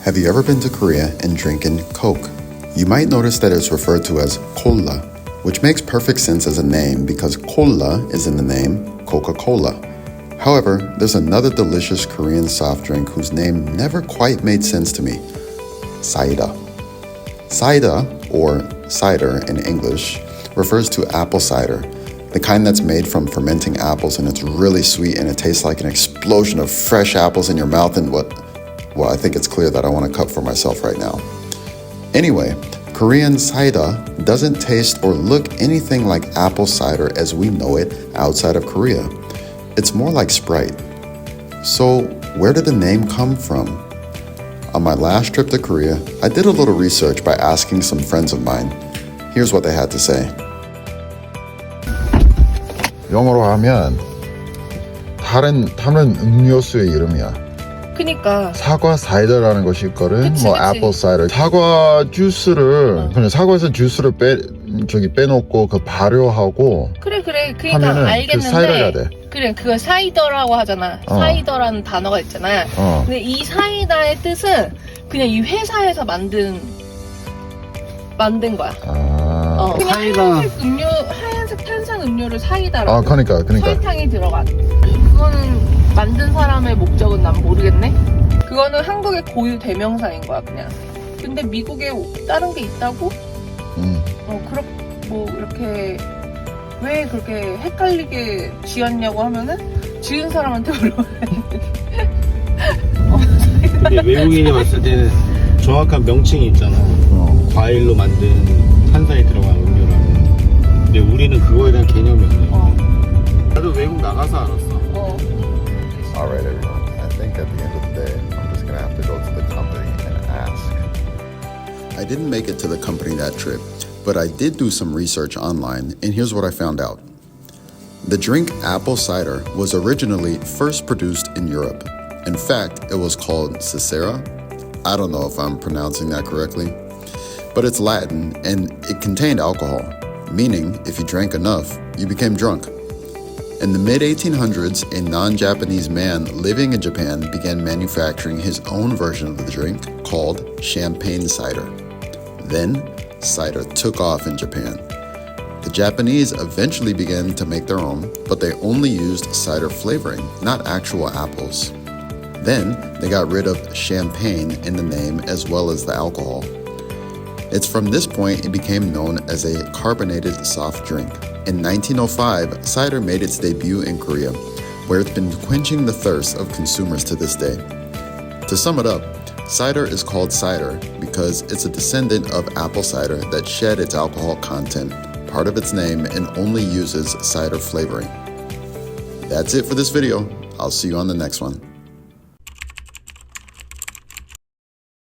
Have you ever been to Korea and drinking Coke? You might notice that it's referred to as cola, which makes perfect sense as a name because cola is in the name Coca-Cola. However, there's another delicious Korean soft drink whose name never quite made sense to me. Cider. Cider, or cider in English, refers to apple cider, the kind that's made from fermenting apples, and it's really sweet and it tastes like an explosion of fresh apples in your mouth and well, I think it's clear that I want a cup for myself right now. Anyway, Korean cider doesn't taste or look anything like apple cider as we know it outside of Korea. It's more like Sprite. So, where did the name come from? On my last trip to Korea, I did a little research by asking some friends of mine. Here's what they had to say. 영어로 하면 다른 음료수의 이름이야. 그니까 사과 사이더라는 것이 있거든. 그치. 애플 사이더. 사과 주스를 그냥 사과에서 주스를 빼놓고 그 발효하고 그래 그러니까 하면은 알겠는데 그 사이더가 돼. 그래 그걸 사이더라고 하잖아. 사이더라는 단어가 있잖아. 근데 이 사이다의 뜻은 그냥 이 회사에서 만든 거야. 그냥 하얀색 탄산 음료를 사이다라고. 그러니까. 설탕이 들어간. 그거는 만든 사람의 목적은 난 모르겠네. 그거는 한국의 고유 대명사인 거야 그냥. 근데 미국에 다른 게 있다고? 이렇게 왜 그렇게 헷갈리게 지었냐고 하면은 지은 사람한테 물어봐야 돼. 근데 외국인이 봤을 때는 정확한 명칭이 있잖아. 과일로 만든 탄산이 들어간 음료라는. 근데 우리는 그거에 대한 개념이 없네. 나도 외국 나가서 알았어. Alright everyone, I think at the end of the day, I'm just gonna have to go to the company and ask. I didn't make it to the company that trip, but I did do some research online, and here's what I found out. The drink apple cider was originally first produced in Europe. In fact, it was called Cider. I don't know if I'm pronouncing that correctly, but it's Latin and it contained alcohol, meaning if you drank enough, you became drunk. In the mid-1800s, a non-Japanese man living in Japan began manufacturing his own version of the drink called champagne cider. Then, cider took off in Japan. The Japanese eventually began to make their own, but they only used cider flavoring, not actual apples. Then, they got rid of champagne in the name as well as the alcohol. It's from this point it became known as a carbonated soft drink. In 1905, cider made its debut in Korea, where it's been quenching the thirst of consumers to this day. To sum it up, cider is called cider because it's a descendant of apple cider that shed its alcohol content, part of its name, and only uses cider flavoring. That's it for this video. I'll see you on the next one.